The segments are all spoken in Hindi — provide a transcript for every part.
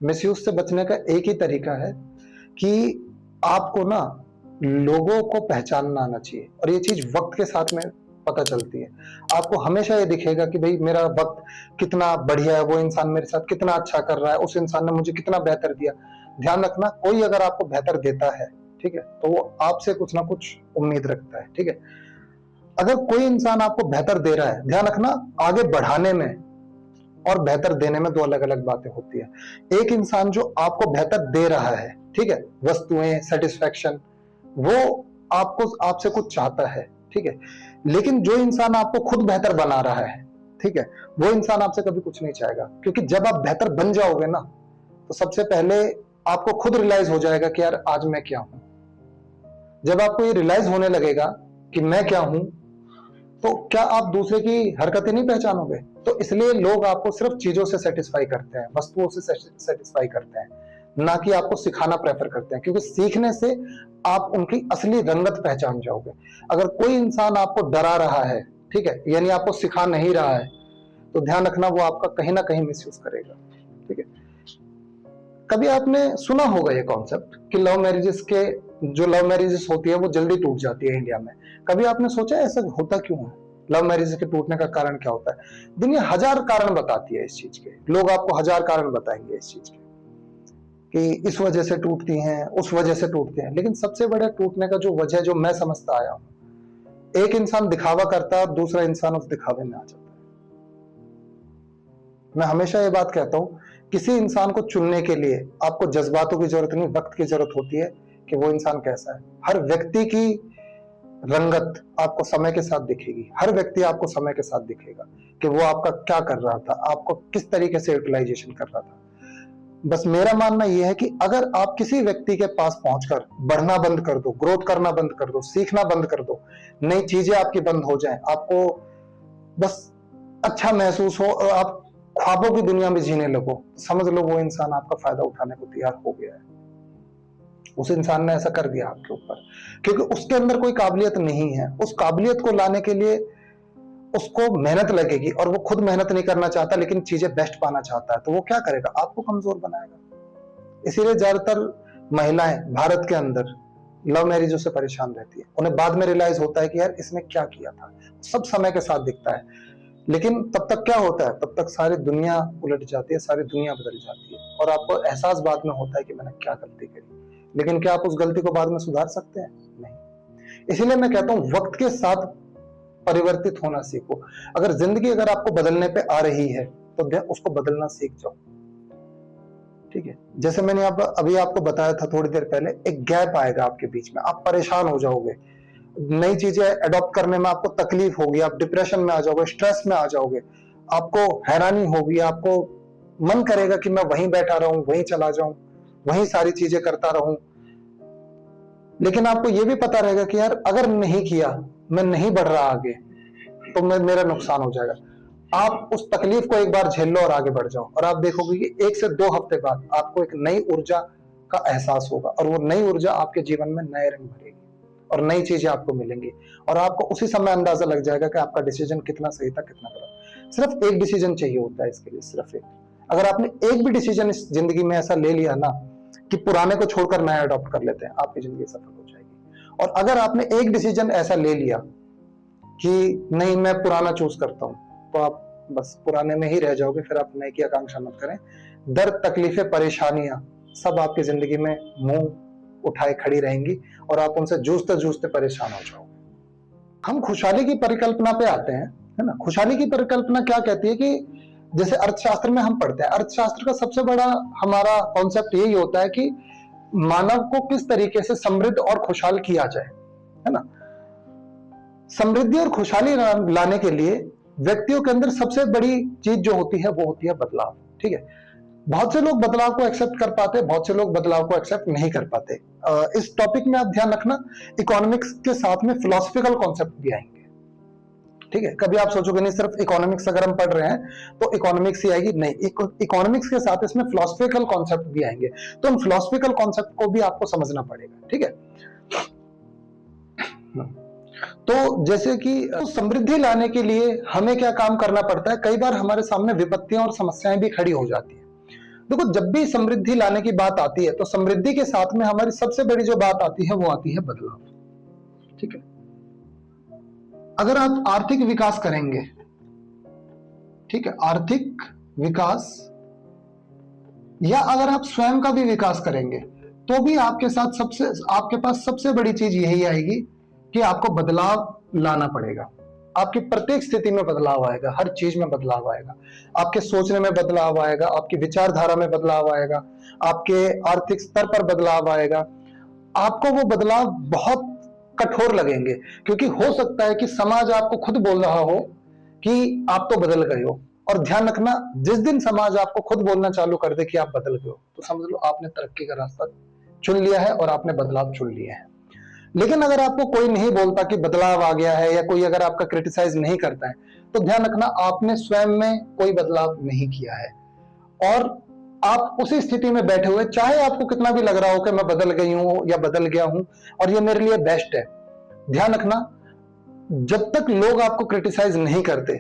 मिसयूज से बचने का एक ही तरीका है कि आपको ना लोगों को पहचानना आना चाहिए, और ये चीज वक्त के साथ में पता चलती है। आपको हमेशा ये दिखेगा कि भाई मेरा वक्त कितना बढ़िया है, वो इंसान मेरे साथ कितना अच्छा कर रहा है, उस इंसान ने मुझे कितना बेहतर दिया। ध्यान रखना, कोई अगर आपको बेहतर देता है, ठीक है, तो वो आपसे कुछ ना कुछ उम्मीद रखता है, ठीक है। अगर कोई इंसान आपको बेहतर दे रहा है, ध्यान रखना, आगे बढ़ाने में और बेहतर देने में दो अलग अलग बातें होती है। एक इंसान जो आपको बेहतर दे रहा है, ठीक है, वस्तुएं, सेटिस्फेक्शन, वो आपको आपसे कुछ चाहता है, ठीक है। लेकिन जो इंसान आपको खुद बेहतर बना रहा है, ठीक है, वो इंसान आपसे कभी कुछ नहीं चाहेगा, क्योंकि जब आप बेहतर बन जाओगे ना, तो सबसे पहले आपको खुद रियलाइज हो जाएगा कि यार आज मैं क्या हूं। जब आपको ये रियलाइज होने लगेगा कि मैं क्या हूं, तो क्या आप दूसरे की हरकतें नहीं पहचानोगे? तो इसलिए लोग आपको सिर्फ चीजों से सेटिस्फाई करते हैं, वस्तुओं से सेटिस्फाई करते हैं, ना कि आपको सिखाना प्रेफर करते हैं, क्योंकि सीखने से आप उनकी असली रंगत पहचान जाओगे। अगर कोई इंसान आपको डरा रहा है, ठीक है, यानी आपको सिखा नहीं रहा है, तो ध्यान रखना वो आपका कहीं ना कहीं मिसयूज करेगा, ठीक है। कभी आपने सुना होगा ये कॉन्सेप्ट कि लव मैरिजेस के जो लव मैरिजेस होती है वो जल्दी टूट जाती है इंडिया में। कभी आपने सोचा ऐसा होता क्यों है? लव मैरिज के टूटने का कारण क्या होता है? दुनिया हजार कारण बताती है इस चीज के, लोग आपको हजार कारण बताएंगे इस चीज के कि इस वजह से टूटती हैं, उस वजह से टूटते हैं। लेकिन सबसे बड़ा टूटने का जो वजह जो मैं समझता आया हूं, एक इंसान दिखावा करता है और दूसरा इंसान उस दिखावे में आ जाता है। मैं हमेशा ये बात कहता हूं, किसी इंसान को चुनने के लिए आपको जज्बातों की जरूरत नहीं, वक्त की जरूरत होती है कि वो इंसान कैसा है। हर व्यक्ति की रंगत आपको समय के साथ दिखेगी, हर व्यक्ति आपको समय के साथ दिखेगा कि वो आपका क्या कर रहा था, आपको किस तरीके से यूटिलाइजेशन कर रहा था। बस मेरा मानना यह है कि अगर आप किसी व्यक्ति के पास पहुंचकर बढ़ना बंद कर दो, ग्रोथ करना बंद कर दो, सीखना बंद कर दो, नई चीजें आपकी बंद हो जाएं, आपको बस अच्छा महसूस हो और आप ख्वाबों की दुनिया में जीने लगो, समझ लो वो इंसान आपका फायदा उठाने को तैयार हो गया है। उस इंसान ने ऐसा कर दिया आपके ऊपर, क्योंकि उसके अंदर कोई काबिलियत नहीं है। उस काबिलियत को लाने के लिए उसको मेहनत लगेगी, और वो खुद मेहनत नहीं करना चाहता लेकिन चीजें बेस्ट पाना चाहता है, तो वो क्या करेगा? आपको कमजोर बनाएगा। इसीलिए ज्यादातर महिलाएं भारत के अंदर लव मैरिजों से परेशान रहती है। उन्हें बाद में रियलाइज होता है कि यार इसने क्या किया था, सब समय के साथ दिखता है। लेकिन तब तक क्या होता है? तब तक सारी दुनिया उलट जाती है, सारी दुनिया बदल जाती है, और आपको एहसास बाद में होता है कि मैंने क्या गलती करी। लेकिन क्या आप उस गलती को बाद में सुधार सकते हैं? नहीं। इसीलिए मैं कहता हूं वक्त के साथ परिवर्तित होना सीखो। अगर जिंदगी अगर आपको बदलने पे आ रही है तो उसको बदलना सीख जाओ, ठीक है। जैसे मैंने अभी आपको बताया था थोड़ी देर पहले, एक गैप आएगा आपके बीच में, आप परेशान हो जाओगे, नई चीजें अडॉप्ट करने में आपको तकलीफ होगी, आप डिप्रेशन में आ जाओगे, स्ट्रेस में आ जाओगे, आपको हैरानी होगी, आपको मन करेगा कि मैं वहीं बैठा रहूं, वहीं चला जाऊं, वहीं सारी चीजें करता रहूं। लेकिन आपको यह भी पता रहेगा कि यार अगर नहीं किया, मैं नहीं बढ़ रहा आगे, तो मेरा नुकसान हो जाएगा। आप उस तकलीफ को एक बार झेल लो और आगे बढ़ जाओ, और आप देखोगे कि 1 से 2 हफ्ते बाद आपको एक नई ऊर्जा का एहसास होगा, और वो नई ऊर्जा आपके जीवन में नए रंग भरेगी और नई चीजें आपको मिलेंगी, और आपको उसी समय अंदाजा लग जाएगा कि आपका डिसीजन कितना सही था, कितना गलत। सिर्फ एक डिसीजन चाहिए होता है इसके लिए, सिर्फ एक। अगर आपने एक भी डिसीजन इस जिंदगी में ऐसा ले लिया ना कि पुराने को छोड़कर नया अडॉप्ट कर लेते हैं, आपकी जिंदगी सफल हो जाएगी। और अगर आपने एक डिसीजन ऐसा ले लिया कि नहीं मैं पुराना चूज करता हूं, तो आप बस पुराने में ही रह जाओगे, फिर आप नए की आकांक्षा मत करें। दर्द, तकलीफें, परेशानियां सब आपकी जिंदगी में मुंह उठाए खड़ी रहेंगी, और आप उनसे जूझते जूझते परेशान हो जाओगे। हम खुशहाली की परिकल्पना पे आते हैं, है ना। खुशहाली की परिकल्पना क्या कहती है कि जैसे अर्थशास्त्र में हम पढ़ते हैं, अर्थशास्त्र का सबसे बड़ा हमारा कॉन्सेप्ट यही होता है कि मानव को किस तरीके से समृद्ध और खुशहाल किया जाए, है ना। समृद्धि और खुशहाली लाने के लिए व्यक्तियों के अंदर सबसे बड़ी चीज जो होती है वो होती है बदलाव, ठीक है। बहुत से लोग बदलाव को एक्सेप्ट कर पाते हैं, बहुत से लोग बदलाव को एक्सेप्ट नहीं कर पाते। इस टॉपिक में आप ध्यान रखना, इकोनॉमिक्स के साथ में फिलोसफिकल कॉन्सेप्ट भी आएंगे, ठीक है। कभी आप सोचोगे नहीं सिर्फ इकोनॉमिक्स अगर हम पढ़ रहे हैं तो इकोनॉमिक्स ही आएगी, नहीं, इकोनॉमिक्स के साथ इसमें फिलोसफिकल कॉन्सेप्ट भी आएंगे, तो उन फिलोसफिकल कॉन्सेप्ट को भी आपको समझना पड़ेगा, ठीक है। तो जैसे कि समृद्धि लाने के लिए हमें क्या काम करना पड़ता है? कई बार हमारे सामने विपत्तियां और समस्याएं भी खड़ी हो जाती हैं, देखो, जब भी समृद्धि लाने की बात आती है तो समृद्धि के साथ में हमारी सबसे बड़ी जो बात आती है वो आती है बदलाव। ठीक है, अगर आप आर्थिक विकास करेंगे, ठीक है, आर्थिक विकास, या अगर आप स्वयं का भी विकास करेंगे तो भी आपके पास सबसे बड़ी चीज यही आएगी कि आपको बदलाव लाना पड़ेगा। आपकी प्रत्येक स्थिति में बदलाव आएगा, हर चीज में बदलाव आएगा, आपके सोचने में बदलाव आएगा, आपकी विचारधारा में बदलाव आएगा, आपके आर्थिक स्तर पर बदलाव आएगा। आपको वो बदलाव बहुत कठोर लगेंगे, क्योंकि हो सकता है कि समाज आपको खुद बोल रहा हो कि आप तो बदल गए हो। और ध्यान रखना, जिस दिन समाज आपको खुद बोलना चालू कर दे कि आप बदल गए हो, तो समझ लो आपने तरक्की का रास्ता चुन लिया है और आपने बदलाव चुन लिया है। लेकिन अगर आपको कोई नहीं बोलता कि बदलाव आ गया है, या कोई अगर आपका क्रिटिसाइज नहीं करता है, तो ध्यान रखना आपने स्वयं में कोई बदलाव नहीं किया है और आप उसी स्थिति में बैठे हुए, चाहे आपको कितना भी लग रहा हो कि मैं बदल गई हूं या बदल गया हूं और ये मेरे लिए बेस्ट है। ध्यान रखना, जब तक लोग आपको क्रिटिसाइज नहीं करते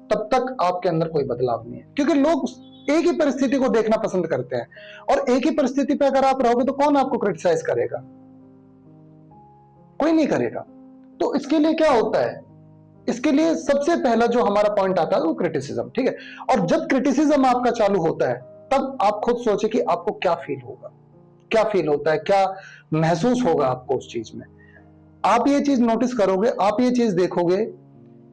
तब तक आपके अंदर कोई बदलाव नहीं है, क्योंकि लोग एक ही परिस्थिति को देखना पसंद करते हैं और एक ही परिस्थिति पे अगर आप रहोगे तो कौन आपको क्रिटिसाइज करेगा? कोई नहीं करेगा। तो इसके लिए क्या होता है, इसके लिए सबसे पहला जो हमारा पॉइंट आता है वो क्रिटिसिज्म। ठीक है, और जब क्रिटिसिज्म आपका चालू होता है तब आप खुद सोचे कि आपको क्या फील होगा, क्या फील होता है, क्या महसूस होगा आपको उस चीज में। आप ये चीज नोटिस करोगे, आप ये चीज देखोगे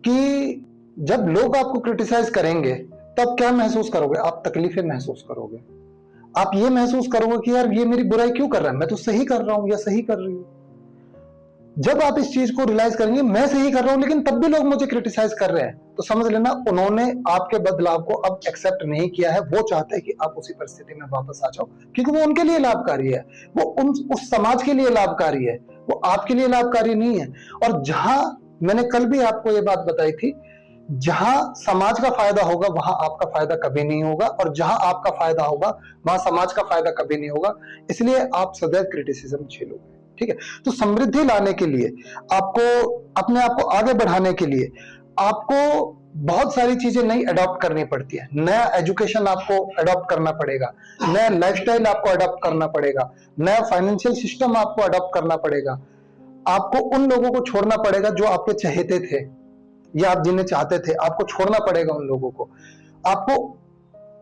कि जब लोग आपको क्रिटिसाइज करेंगे तब क्या महसूस करोगे? आप तकलीफें महसूस करोगे। आप ये महसूस करोगे कि यार ये मेरी बुराई क्यों कर रहा है, मैं तो सही कर रहा हूं या सही कर रही हूं। जब आप इस चीज को रियलाइज करेंगे मैं सही कर रहा हूं लेकिन तब भी लोग मुझे क्रिटिसाइज कर रहे हैं, तो समझ लेना उन्होंने आपके बदलाव को अब एक्सेप्ट नहीं किया है। वो चाहते हैं कि आप उसी परिस्थिति में वापस आ जाओ, क्योंकि वो उनके लिए लाभकारी है, वो उस समाज के लिए लाभकारी है, वो आपके लिए लाभकारी नहीं है। और जहां, मैंने कल भी आपको ये बात बताई थी, जहां समाज का फायदा होगा वहां आपका फायदा कभी नहीं होगा, और जहां आपका फायदा होगा वहां समाज का फायदा कभी नहीं होगा। इसलिए आप सदैव क्रिटिसिज्म झेलोगे। ठीक है, तो समृद्धि लाने के लिए, आपको अपने आप को आगे बढ़ाने के लिए आपको बहुत सारी चीजें नई अडॉप्ट करनी पड़ती है। नया एजुकेशन आपको अडॉप्ट करना पड़ेगा, नया लाइफस्टाइल आपको अडॉप्ट करना पड़ेगा, नया फाइनेंशियल सिस्टम आपको अडॉप्ट करना पड़ेगा। आपको उन लोगों को छोड़ना पड़ेगा जो आपके चहेते थे या आप जिन्हें चाहते थे, आपको छोड़ना पड़ेगा उन लोगों को। आपको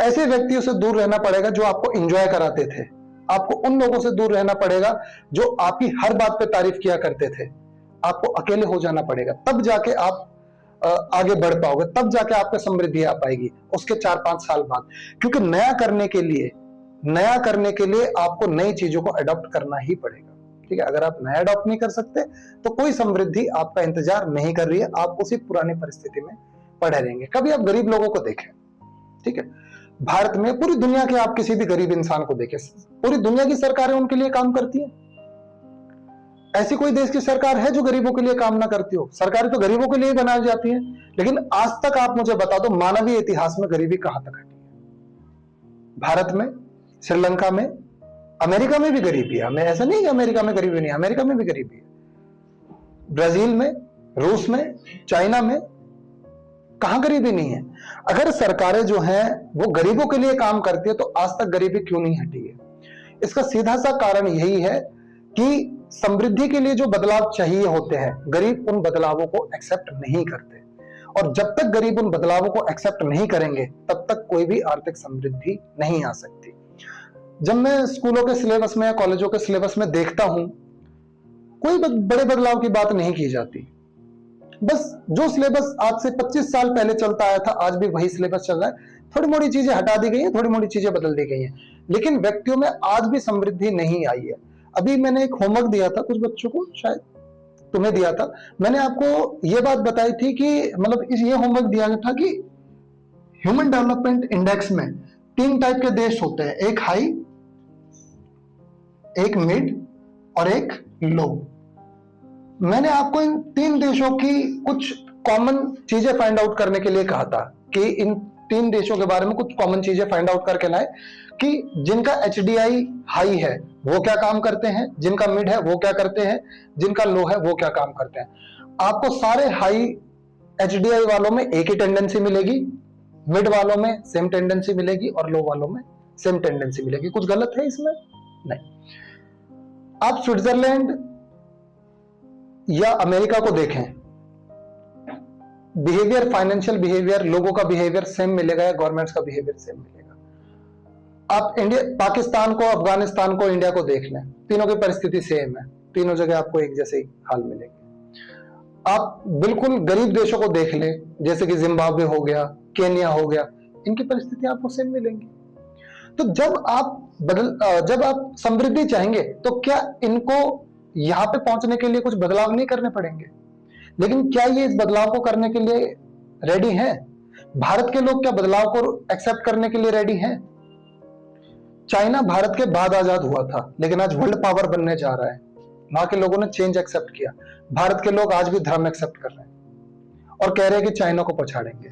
ऐसे व्यक्तियों से दूर रहना पड़ेगा जो आपको एंजॉय कराते थे। आपको उन लोगों से दूर रहना पड़ेगा जो आपकी हर बात पे तारीफ किया करते थे। आपको अकेले हो जाना पड़ेगा, तब जाके आप आगे बढ़ पाओगे, तब जाके आपको समृद्धि आ पाएगी उसके 4-5 साल बाद। क्योंकि नया करने के लिए आपको नई चीजों को अडॉप्ट करना ही पड़ेगा। ठीक है, अगर आप नया अडॉप्ट नहीं कर सकते तो कोई समृद्धि आपका इंतजार नहीं कर रही है, आप उसी पुरानी परिस्थिति में पड़े रहेंगे। कभी आप गरीब लोगों को देखें, ठीक है, भारत में, पूरी दुनिया के आप किसी भी गरीब इंसान को देखें, पूरी दुनिया की सरकारें उनके लिए काम करती हैं। ऐसी कोई देश की सरकार है जो गरीबों के लिए काम ना करती हो? सरकारें तो गरीबों के लिए ही बनाई जाती हैं। लेकिन आज तक आप मुझे बता दो, मानवीय इतिहास में गरीबी कहां तक हटी है? भारत में, श्रीलंका में, अमेरिका में भी गरीबी है। हमें ऐसा नहीं कि अमेरिका में गरीबी नहीं, अमेरिका में भी गरीबी है, ब्राजील में, रूस में, चाइना में, कहां गरीबी नहीं है? अगर सरकारें जो हैं वो गरीबों के लिए काम करती है तो आज तक गरीबी क्यों नहीं हटी है? इसका सीधा सा कारण यही है कि समृद्धि के लिए जो बदलाव चाहिए होते हैं, गरीब उन बदलावों को एक्सेप्ट नहीं करते। और जब तक गरीब उन बदलावों को एक्सेप्ट नहीं करेंगे तब तक कोई भी आर्थिक समृद्धि नहीं आ सकती। जब मैं स्कूलों के सिलेबस में या कॉलेजों के सिलेबस में देखता हूं, कोई बड़े बदलाव की बात नहीं की जाती। बस जो सिलेबस आज से 25 साल पहले चलता आया था आज भी वही सिलेबस चल रहा है। थोड़ी मोड़ी चीजें हटा दी गई हैं, थोड़ी मोड़ी चीजें बदल दी गई हैं, लेकिन व्यक्तियों में आज भी समृद्धि नहीं आई है। अभी मैंने एक होमवर्क दिया था कुछ बच्चों को, शायद तुम्हें दिया था। मैंने आपको ये बात बताई थी कि मतलब ये होमवर्क दिया था कि ह्यूमन डेवलपमेंट इंडेक्स में 3 टाइप के देश होते हैं, एक हाई, एक मिड और एक लो। मैंने आपको इन 3 देशों की कुछ कॉमन चीजें फाइंड आउट करने के लिए कहा था कि इन 3 देशों के बारे में कुछ कॉमन चीजें फाइंड आउट करके लाए कि जिनका HDI हाई है वो क्या काम करते हैं, जिनका मिड है वो क्या करते हैं, जिनका लो है वो क्या काम करते हैं। आपको सारे हाई HDI वालों में एक ही टेंडेंसी मिलेगी, मिड वालों में सेम टेंडेंसी मिलेगी और लो वालों में सेम टेंडेंसी मिलेगी। कुछ गलत है इसमें? नहीं। आप स्विट्जरलैंड या अमेरिका को देखें, बिहेवियर, फाइनेंशियल बिहेवियर, लोगों का बिहेवियर सेम मिलेगा या गवर्नमेंट्स का बिहेवियर सेम मिलेगा। आप इंडिया, पाकिस्तान को, अफगानिस्तान को, इंडिया को देख लें, तीनों की परिस्थिति सेम है, तीनों जगह आपको एक जैसे ही हाल मिलेंगे। आप बिल्कुल गरीब देशों को देख लें, जैसे कि जिम्बाब्वे हो गया, केन्या हो गया, इनकी परिस्थिति आपको सेम मिलेंगी। तो जब आप समृद्धि चाहेंगे तो क्या इनको यहां पे पहुंचने के लिए कुछ बदलाव नहीं करने पड़ेंगे? लेकिन क्या ये इस बदलाव को करने के लिए रेडी हैं? भारत के लोग क्या बदलाव को एक्सेप्ट करने के लिए रेडी हैं? चाइना भारत के बाद आजाद हुआ था, लेकिन आज वर्ल्ड पावर बनने जा रहा है। वहां के लोगों ने चेंज एक्सेप्ट किया। भारत के लोग आज भी धर्म एक्सेप्ट कर रहे हैं और कह रहे हैं कि चाइना को पछाड़ेंगे।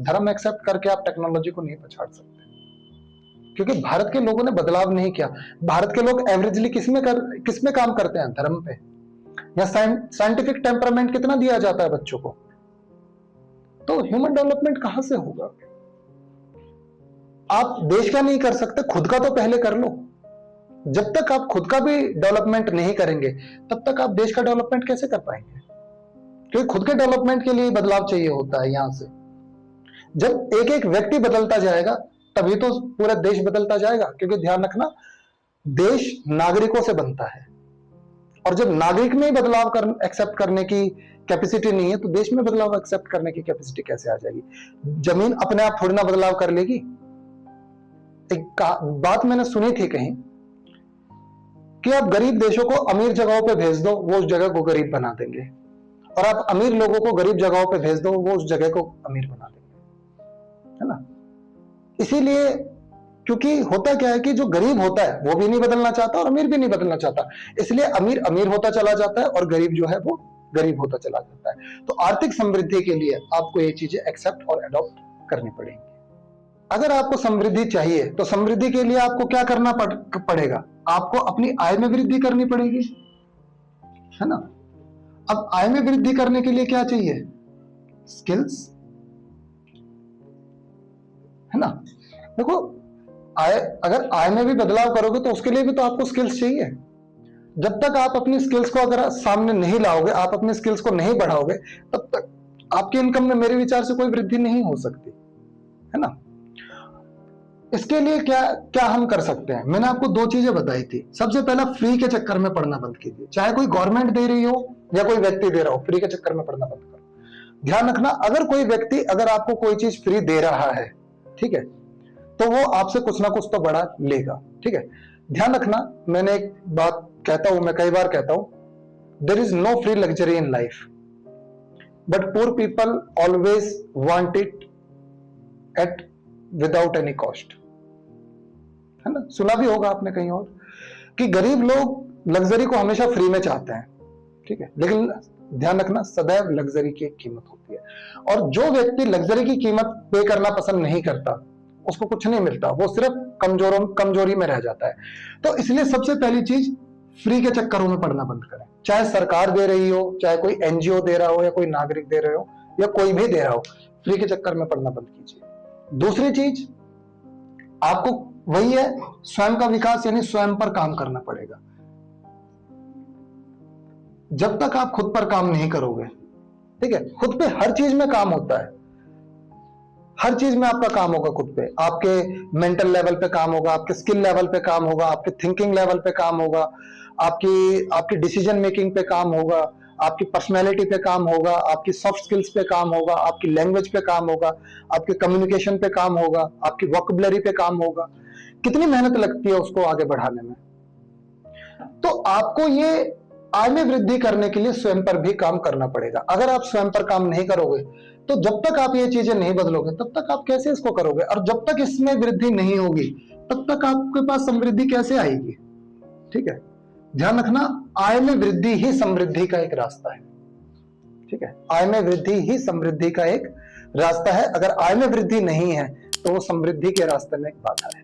धर्म एक्सेप्ट करके आप टेक्नोलॉजी को नहीं पछाड़ सकते, क्योंकि भारत के लोगों ने बदलाव नहीं किया। भारत के लोग एवरेजली किसमें काम करते हैं? धर्म पे। या साइंटिफिक टेम्परामेंट कितना दिया जाता है बच्चों को? तो ह्यूमन डेवलपमेंट कहां से होगा? आप देश का नहीं कर सकते, खुद का तो पहले कर लो। जब तक आप खुद का भी डेवलपमेंट नहीं करेंगे, तब तक आप देश का डेवलपमेंट कैसे कर पाएंगे? क्योंकि खुद के डेवलपमेंट के लिए बदलाव चाहिए होता है। यहां से जब एक एक व्यक्ति बदलता जाएगा, तभी तो पूरा देश बदलता जाएगा। क्योंकि ध्यान रखना, देश नागरिकों से बनता है, और जब नागरिक में बदलाव एक्सेप्ट करने की कैपेसिटी नहीं है, तो देश में बदलाव एक्सेप्ट करने की कैपेसिटी कैसे आ जाएगी? जमीन अपने आप थोड़ी ना बदलाव कर लेगी। एक बात मैंने सुनी थी कहीं कि आप गरीब देशों को अमीर जगहों पे भेज दो, वो उस जगह को गरीब बना देंगे, और आप अमीर लोगों को गरीब जगहों पे भेज दो, वो उस जगह को अमीर बना देंगे, है ना? इसीलिए, क्योंकि होता क्या है कि जो गरीब होता है वो भी नहीं बदलना चाहता और अमीर भी नहीं बदलना चाहता, इसलिए अमीर अमीर होता चला जाता है और गरीब जो है वो गरीब होता चला जाता है। तो आर्थिक समृद्धि के लिए आपको ये चीजें एक्सेप्ट और अडॉप्ट करनी पड़ेंगी। अगर आपको समृद्धि चाहिए तो समृद्धि के लिए आपको क्या करना पड़ेगा? आपको अपनी आय में वृद्धि करनी पड़ेगी, है ना? अब आय में वृद्धि करने के लिए क्या चाहिए? स्किल्स, है ना? देखो, अगर आय में भी बदलाव करोगे तो उसके लिए भी तो आपको स्किल्स चाहिए। जब तक आप अपनी स्किल्स को अगर सामने नहीं लाओगे, आप अपनी स्किल्स को नहीं बढ़ाओगे, तब तक आपकी इनकम में मेरे विचार से कोई वृद्धि नहीं हो सकती, है ना? इसके लिए क्या हम कर सकते हैं? मैंने आपको दो चीजें बताई थी। सबसे पहला, फ्री के चक्कर में पढ़ना बंद कीजिए। चाहे कोई गवर्नमेंट दे रही हो या कोई व्यक्ति दे रहा हो, फ्री के चक्कर में पढ़ना बंद करो। ध्यान रखना, अगर कोई व्यक्ति अगर आपको कोई चीज फ्री दे रहा है, ठीक है, तो वो आपसे कुछ ना कुछ तो बड़ा लेगा, ठीक है? ध्यान रखना, मैंने एक बात कहता हूं, मैं कई बार कहता हूं, there is no free luxury in life, but poor people always want it at without any cost, है ना? सुना भी होगा आपने कहीं और कि गरीब लोग लग्जरी को हमेशा फ्री में चाहते हैं, ठीक है? लेकिन ध्यान रखना, सदैव लग्जरी की एक कीमत होती है, और जो व्यक्ति लग्जरी की कीमत पे करना पसंद नहीं करता, उसको कुछ नहीं मिलता, वो सिर्फ कमजोरी में रह जाता है। तो इसलिए सबसे पहली चीज, फ्री के चक्करों में पढ़ना बंद करें। चाहे सरकार दे रही हो, चाहे कोई एनजीओ दे रहा हो, या कोई नागरिक दे रहे हो, या कोई भी दे रहा हो, फ्री के चक्कर में पढ़ना बंद कीजिए। दूसरी चीज, आपको वही है, स्वयं का विकास, यानी स्वयं पर काम करना पड़ेगा। जब तक आप खुद पर काम नहीं करोगे, ठीक है, खुद पे हर चीज में काम होता है, हर चीज में आपका काम होगा खुद पे। आपके मेंटल लेवल पे काम होगा, आपके स्किल लेवल पे काम होगा, आपके थिंकिंग लेवल पे काम होगा, आपकी डिसीजन मेकिंग पे काम होगा, आपकी पर्सनैलिटी पे काम होगा, आपकी सॉफ्ट स्किल्स पे काम होगा, आपकी लैंग्वेज पे काम होगा, आपके कम्युनिकेशन पे काम होगा, आपकी वोकैबुलरी पे काम होगा। कितनी मेहनत लगती है उसको आगे बढ़ाने में। तो आपको ये आय में वृद्धि करने के लिए स्वयं पर भी काम करना पड़ेगा। अगर आप स्वयं पर काम नहीं करोगे, तो जब तक आप ये चीजें नहीं बदलोगे, तब तक आप कैसे इसको करोगे? और जब तक इसमें वृद्धि नहीं होगी, तब तक आपके पास समृद्धि कैसे आएगी? ठीक है, ध्यान रखना, आय में वृद्धि ही समृद्धि का एक रास्ता है। ठीक है, आय में वृद्धि ही समृद्धि का एक रास्ता है। अगर आय में वृद्धि नहीं है, तो वो समृद्धि के रास्ते में एक बाधा है।